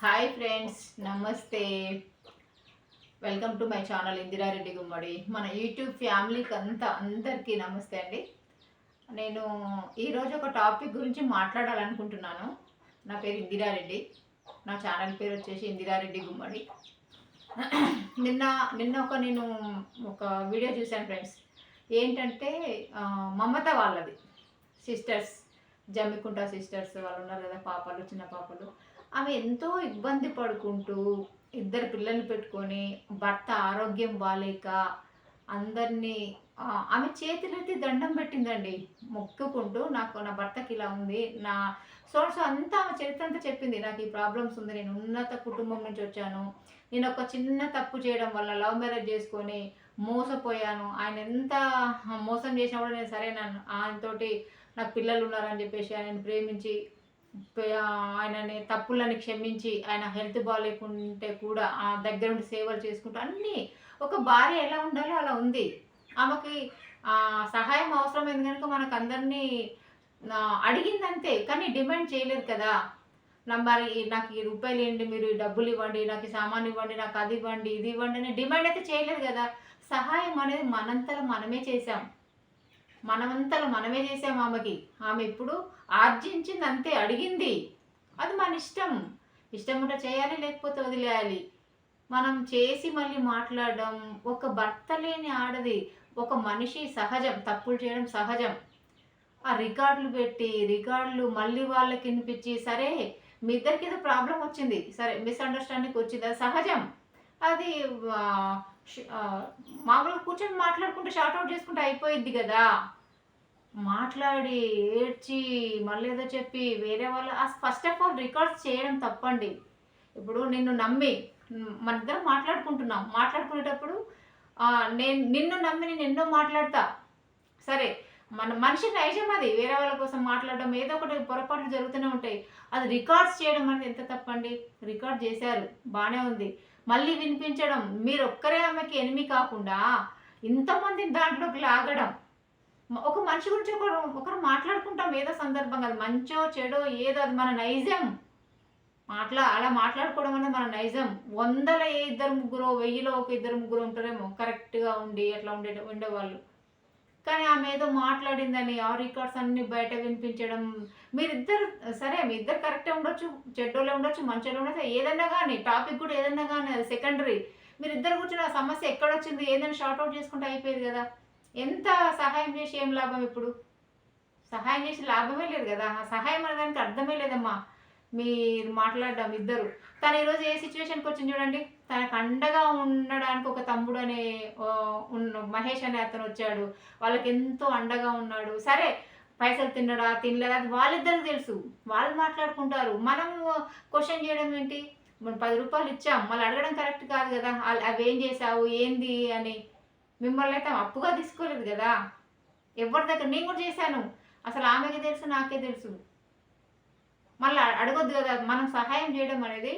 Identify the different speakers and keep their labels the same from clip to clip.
Speaker 1: Hi friends, నమస్తే. Welcome to my channel Indira Reddy Gummadi. మన YouTube ఫ్యామిలీకి అందరికీ నమస్తే అండి. నేను ఈరోజు ఒక టాపిక్ గురించి మాట్లాడాలనుకుంటున్నాను. నా పేరు ఇందిరారెడ్డి. నా ఛానల్ పేరు వచ్చేసి ఇందిరారెడ్డి గుమ్మడి. నిన్న నిన్న నేను ఒక వీడియో చూశాను ఫ్రెండ్స్. ఏంటంటే మమత వాళ్ళది సిస్టర్స్, జమ్మికుంట సిస్టర్స్ వాళ్ళు ఉన్నారు కదా, పాపలు, చిన్న పాపలు. ఆమె ఎంతో ఇబ్బంది పడుకుంటూ ఇద్దరు పిల్లల్ని పెట్టుకొని భర్త ఆరోగ్యం బాలేక అందరినీ ఆమె చేతులెత్తి దండం పెట్టిందండి, మొక్కుకుంటూ. నా భర్తకి ఇలా ఉంది, నా సోర్స్ అంతా ఆమె చరిత్ర అంతా చెప్పింది. నాకు ఈ ప్రాబ్లమ్స్ ఉంది, నేను ఉన్నత కుటుంబం నుంచి వచ్చాను, నేను ఒక చిన్న తప్పు చేయడం వల్ల లవ్ మ్యారేజ్ చేసుకొని మోసపోయాను, ఆయన ఎంత మోసం చేసినా కూడా నేను సరేనాను, ఆయనతోటి నాకు పిల్లలు ఉన్నారని చెప్పేసి ఆయనను ప్రేమించి ఆయనని తప్పులని క్షమించి ఆయన హెల్త్ బాగాలేకుంటే కూడా ఆ దగ్గర ఉండి సేవలు చేసుకుంటూ అన్నీ ఒక భార్య ఎలా ఉండాలో అలా ఉంది. ఆమెకి సహాయం అవసరమైంది కనుక మనకు అందరినీ అడిగిందంతే, కానీ డిమాండ్ చేయలేదు కదా. మరి నాకు ఈ రూపాయలు ఇవ్వండి, మీరు ఈ డబ్బులు ఇవ్వండి, నాకు ఈ సామాన్ ఇవ్వండి, నాకు అది ఇవ్వండి, ఇది ఇవ్వండి అని డిమాండ్ అయితే చేయలేదు కదా. సహాయం అనేది మనంతలో మనమే చేసాం, మనమంతలో మనమే చేసాం ఆమెకి. ఆమె ఇప్పుడు ఆర్జించింది అంతే, అడిగింది. అది మన ఇష్టం, ఇష్టం ఉంటే చేయాలి, లేకపోతే వదిలేయాలి. మనం చేసి మళ్ళీ మాట్లాడడం ఒక భర్త లేని ఆడది, ఒక మనిషి సహజం, తప్పులు చేయడం సహజం. ఆ రికార్డులు పెట్టి రికార్డులు మళ్ళీ వాళ్ళకి వినిపించి, సరే మీ ఇద్దరికి ఏదో ప్రాబ్లం వచ్చింది, సరే మిస్అండర్స్టాండింగ్ వచ్చింది, అది సహజం. అది మామూలుగా కూర్చొని మాట్లాడుకుంటే షార్ట్ అవుట్ చేసుకుంటే అయిపోయిద్ది కదా. మాట్లాడి ఏడ్చి మళ్ళీ ఏదో చెప్పి వేరే వాళ్ళు ఫస్ట్ ఆఫ్ ఆల్ రికార్డ్స్ చేయడం తప్పండి. ఇప్పుడు నిన్ను నమ్మి మన ఇద్దరం మాట్లాడుకునేటప్పుడు నిన్ను నమ్మి నేను ఎన్నో మాట్లాడతా, సరే మన మనిషి నైజం అది. వేరే వాళ్ళ కోసం మాట్లాడడం, ఏదో ఒకటి పొరపాట్లు జరుగుతూనే ఉంటాయి. అది రికార్డ్స్ చేయడం అనేది ఎంత తప్పండి. రికార్డ్ చేశారు, బాగానే ఉంది, మళ్ళీ వినిపించడం. మీరు ఒక్కరే ఆమెకి ఎనిమి కాకుండా ఇంతమందిని దాంట్లోకి లాగడం. ఒక మనిషి గురించి ఒకరు మాట్లాడుకుంటాం ఏదో సందర్భంగా, అది మంచో చెడో ఏదో, అది మన నైజం. అలా మాట్లాడుకోవడం అనేది మన నైజం. వందల ఇద్దరు ముగ్గురు, 1000లో ఒక ఇద్దరు ముగ్గురు ఉంటారేమో కరెక్ట్గా ఉండి అట్లా ఉండేవాళ్ళు. కానీ ఆమె ఏదో మాట్లాడిందని ఆ రికార్డ్స్ అన్ని బయట వినిపించడం. మీరిద్దరు సరే, మీ ఇద్దరు కరెక్టే ఉండొచ్చు, చెడ్డోళ్ళే ఉండొచ్చు, మంచోళ్ళే ఉండొచ్చు, ఏదన్నా కానీ టాపిక్ కూడా ఏదన్నా కానీ అది సెకండరీ. మీరిద్దరు కూర్చొని ఆ సమస్య ఎక్కడొచ్చింది ఏదైనా షార్ట్ అవుట్ చేసుకుంటే అయిపోయేది కదా. ఎంత సహాయం చేసి ఏం లాభం? ఇప్పుడు సహాయం చేసి లాభమే లేదు కదా. ఆ సహాయం అనడానికి అర్థమే లేదమ్మా. మీరు మాట్లాడడం ఇద్దరు. తను ఈరోజు ఏ సిచ్యువేషన్కి వచ్చింది చూడండి. తనకు అండగా ఉండడానికి ఒక తమ్ముడు అనే మహేష్ అనే అతను వచ్చాడు, వాళ్ళకి ఎంతో అండగా ఉన్నాడు. సరే పైసలు తిన్నడా తినలేదా అది వాళ్ళిద్దరికి తెలుసు, వాళ్ళు మాట్లాడుకుంటారు. మనం క్వశ్చన్ చేయడం ఏంటి? మనం 10 రూపాయలు ఇచ్చాం, మళ్ళీ అడగడం కరెక్ట్ కాదు కదా. అవి ఏం చేసావు ఏంది అని. మిమ్మల్ని అయితే అప్పుగా తీసుకోలేదు కదా ఎవరి దగ్గర. నేను కూడా చేశాను, అసలు ఆమెకి తెలుసు, నాకే తెలుసు. మళ్ళీ అడగొద్దు కదా. మనం సహాయం చేయడం అనేది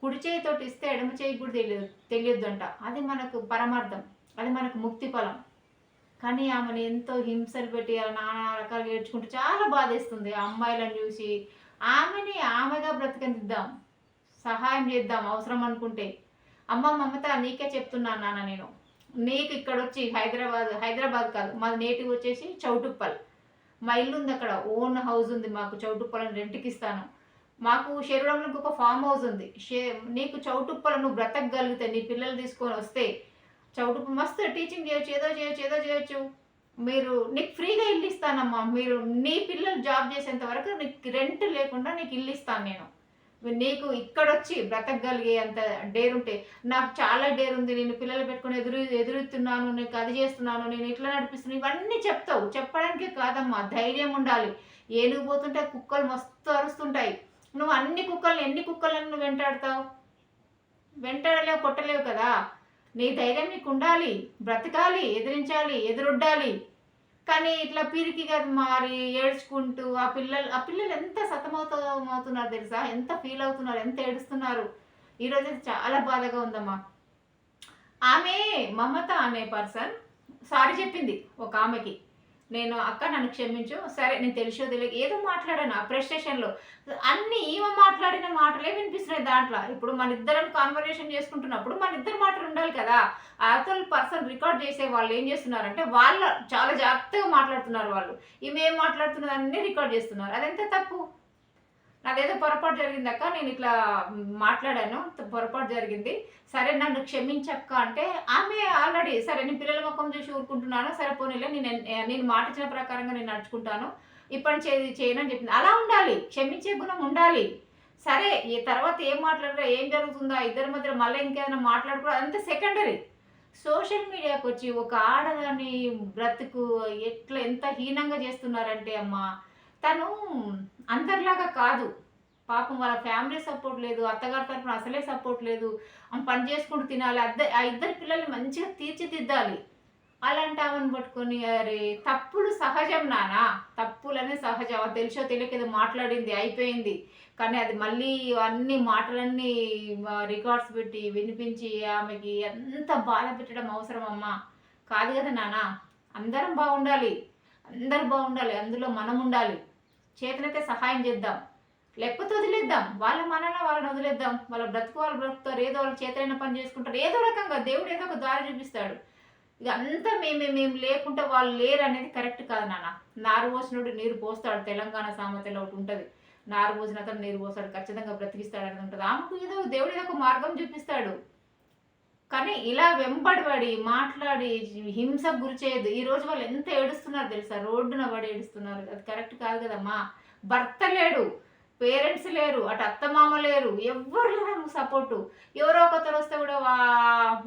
Speaker 1: కుడి చేయితోటి ఇస్తే ఎడమ చేయికి కూడా తెలియొద్దంట. అది మనకు పరమార్థం, అది మనకు ముక్తి ఫలం. కానీ ఆమెను ఎంతో హింసలు పెట్టి నానా రకాలుగా ఏడ్చుకుంటూ చాలా బాధేస్తుంది ఆ అమ్మాయిలను చూసి. ఆమెగా బ్రతకనిద్దాం, సహాయం చేద్దాం అవసరం అనుకుంటే. అమ్మ మమత, నీకే చెప్తున్నాను నాన్న, నేను నీకు ఇక్కడ వచ్చి హైదరాబాద్ కాదు, మాది నేటివ్ వచ్చేసి చౌటుప్పల్. మా ఇల్లు ఉంది అక్కడ, ఓన్ హౌస్ ఉంది మాకు చౌటుప్పలని రెంట్కి ఇస్తాను. మాకు శరీరంలో ఇంకొక ఫామ్ హౌస్ ఉంది. నీకు చౌటుప్పల నువ్వు బ్రతకగలిగితే, నీ పిల్లలు తీసుకొని వస్తే చౌటుప్ప మస్తు టీచింగ్ చేయొచ్చు, ఏదో చేయొచ్చు. నీకు ఫ్రీగా ఇల్లు ఇస్తానమ్మా. నీ పిల్లలు జాబ్ చేసేంత వరకు నీకు రెంట్ లేకుండా నీకు ఇల్లు ఇస్తాను నేను. నీకు ఇక్కడొచ్చి బ్రతకగలిగే అంత డేర్ ఉంటే. నాకు చాలా డేర్ ఉంది, నేను పిల్లలు పెట్టుకుని ఎదురుతున్నాను, నీకు అది చేస్తున్నాను, నేను ఇట్లా నడిపిస్తున్నాను, ఇవన్నీ చెప్తావు. చెప్పడానికే కాదమ్మా, ధైర్యం ఉండాలి. ఏనుగు పోతుంటే కుక్కలు మస్తు అరుస్తుంటాయి. నువ్వు ఎన్ని కుక్కలను నువ్వు వెంటాడతావు? వెంటాడలేవు, కొట్టలేవు కదా. నీ ధైర్యం నీకు ఉండాలి, బ్రతకాలి, ఎదిరించాలి, ఎదురొడ్డాలి. కానీ ఇట్లా పిరికిగా మారి ఏడ్చుకుంటూ ఆ పిల్లలు ఎంత సతమవుతున్నారు తెలుసా, ఎంత ఫీల్ అవుతున్నారు, ఎంత ఏడుస్తున్నారు. ఈరోజు చాలా బాధగా ఉందమ్మా. ఆమె మమత అనే పర్సన్ సారీ చెప్పింది ఒక ఆమెకి. నేను అక్క నన్ను క్షమించు, సరే నేను తెలిసో తెలియక ఏదో మాట్లాడాను ఆ ఫ్రస్ట్రేషన్‌లో. అన్నీ ఈమె మాట్లాడిన మాటలే వినిపిస్తున్నాయి దాంట్లో. ఇప్పుడు మనిద్దరం కన్వర్జేషన్ చేసుకుంటున్నప్పుడు మనిద్దరి మాటలు ఉండాలి కదా! అవతల పర్సన్ రికార్డ్ చేసే వాళ్ళు ఏం చేస్తున్నారంటే, చాలా జాగ్రత్తగా మాట్లాడుతున్నారు వాళ్ళు. ఈమె ఏం మాట్లాడుతున్నదన్నీ రికార్డ్ చేస్తున్నారు. అదెంత తప్పు? నాదేదో పొరపాటు జరిగిందక్క. నేనిట్లా మాట్లాడాను. పొరపాటు జరిగింది. సరే నన్ను క్షమించక్క అంటే, ఆమె ఆల్రెడీ సరే నేను పిల్లల మొఖం చూసి ఊరుకుంటున్నాను. సరే పోనీలే నేను మాటిచ్చిన ప్రకారంగా నేను నడుచుకుంటాను. ఇప్పటి నుంచి ఏది చేయనని చెప్పింది. అలా ఉండాలి. క్షమించే గుణం ఉండాలి. సరే ఈ తర్వాత ఏం మాట్లాడరా, ఏం జరుగుతుందా, ఇద్దరి మధ్యలో మళ్ళీ ఇంకేదైనా మాట్లాడుకోవడం అదంతా సెకండరీ. సోషల్ మీడియాకొచ్చి ఒక ఆడదాని బ్రతుకు ఎంత హీనంగా చేస్తున్నారంటే అమ్మా, తను అందరిలాగా కాదు. పాపం వాళ్ళ ఫ్యామిలీ సపోర్ట్ లేదు. అత్తగారి తరపున అసలే సపోర్ట్ లేదు. ఆమె పని చేసుకుంటూ తినాలి. ఆ ఇద్దరు పిల్లల్ని మంచిగా తీర్చిదిద్దాలి. అలాంటి ఆమెను పట్టుకొని అరే! తప్పులు సహజం నాన్న. తప్పులనేవి సహజం. అది తెలిసో తెలియక ఏదో మాట్లాడింది అయిపోయింది. కానీ అది మళ్ళీ అన్ని మాటలన్నీ రికార్డ్స్ పెట్టి వినిపించి ఆమెకి ఎంత బాధ పెట్టడం అవసరమమ్మా? కాదు కదా నాన్న. అందరం బాగుండాలి. అందరూ బాగుండాలి. అందులో మనం ఉండాలి. చేతనైతే సహాయం చేద్దాం. లేకపోతే వదిలేద్దాం. వాళ్ళ మనన వాళ్ళని వదిలేద్దాం. వాళ్ళ బ్రతుకు వాళ్ళు బ్రతుకుతారు. ఏదో వాళ్ళ చేతనైన పని చేసుకుంటారు. ఏదో రకంగా దేవుడు ఏదో ఒక దారి చూపిస్తాడు. ఇక అంతా మేము లేకుంటే వాళ్ళు లేరనేది కరెక్ట్ కాదు నాన్న. నారు పోసినోడు నీరు పోస్తాడు. తెలంగాణ సామెతలో ఒకటి ఉంటది. నారు పోసిన అతను నీరు పోస్తాడు. ఖచ్చితంగా బ్రతికిస్తాడు అనేది ఉంటది. ఆమెకు దేవుడు ఏదో ఒక మార్గం చూపిస్తాడు. కానీ ఇలా వెంబడి మాట్లాడి హింసకు గురి చేయొద్దు. ఈరోజు వాళ్ళు ఎంత ఏడుస్తున్నారు తెలుసా? రోడ్డున పడి ఏడుస్తున్నారు. అది కరెక్ట్ కాదు కదమ్మా. భర్త లేడు, పేరెంట్స్ లేరు, అటు అత్తమామ లేరు, ఎవ్వరు లేరు సపోర్టు. ఎవరో ఒకరు వస్తే కూడా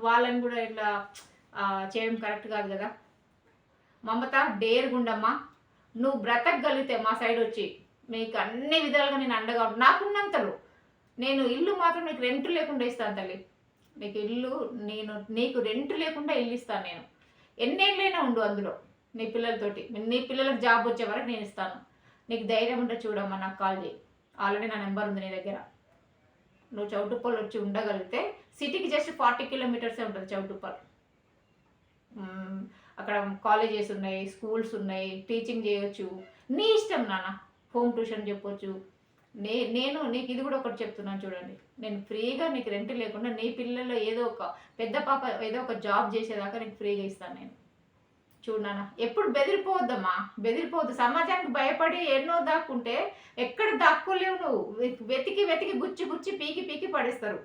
Speaker 1: వాళ్ళని కూడా ఇట్లా చేయడం కరెక్ట్ కాదు కదా. మమత డేరుగుండమ్మా. నువ్వు బ్రతకగలిగితే మా సైడ్ వచ్చి మీకు అన్ని విధాలుగా నేను అండగా ఉంటాను. నాకున్నంతలో నేను ఇల్లు మాత్రం నీకు రెంట్ లేకుండా ఇస్తాను తల్లి. నీకు ఇల్లు నీకు రెంట్ లేకుండా ఇల్లు ఇస్తాను నేను. ఎన్నేళ్ళైనా ఉండు అందులో నీ పిల్లలతోటి. నీ పిల్లలకు జాబ్ వచ్చే వరకు నేను ఇస్తాను. నీకు ధైర్యం ఉంటే చూడమ్మా, నాకు కాల్ చేయి. ఆల్రెడీ నా నెంబర్ ఉంది నీ దగ్గర. నువ్వు చౌటుప్పల్ వచ్చి ఉండగలిగితే సిటీకి జస్ట్ 40 కిలోమీటర్సే ఉంటుంది చౌటుప్పల్. అక్కడ కాలేజెస్ ఉన్నాయి, స్కూల్స్ ఉన్నాయి, టీచింగ్ చేయొచ్చు. నీ ఇష్టం నాన్న. హోమ్ ట్యూషన్ చెప్పొచ్చు. నేను నీకు ఇది కూడా ఒకటి చెప్తున్నాను చూడండి. నేను ఫ్రీగా నీకు రెంట్ లేకుండా నీ పిల్లల్లో ఏదో ఒక పెద్ద పాప ఏదో ఒక జాబ్ చేసేదాకా నీకు ఫ్రీగా ఇస్తాను నేను. చూడు నాన్న, ఎప్పుడు బెదిరిపోవద్దమ్మా. బెదిరిపోవద్దు. సమాజానికి భయపడి ఎన్నో దాక్కుంటే ఎక్కడ దాక్కోలేవు నువ్వు. వెతికి గుచ్చి పీకి పడేస్తారు.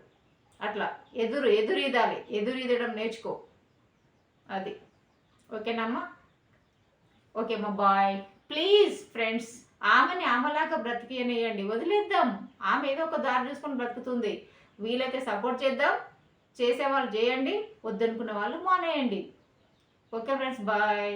Speaker 1: అట్లా ఎదురీదాలి. ఎదురీదడం నేర్చుకో. అది ఓకేనమ్మా. ఓకే అమ్మా, బాయ్. ప్లీజ్ ఫ్రెండ్స్, ఆమెని ఆమెలాగా బ్రతికేయనియండి. వదిలేద్దాం. ఆమె ఏదో ఒక దారి చూసుకొని బ్రతుకుతుంది. వీలైతే సపోర్ట్ చేద్దాం. చేసేవాళ్ళు చేయండి, వద్దనుకున్న వాళ్ళు మానేయండి. Okay friends, bye.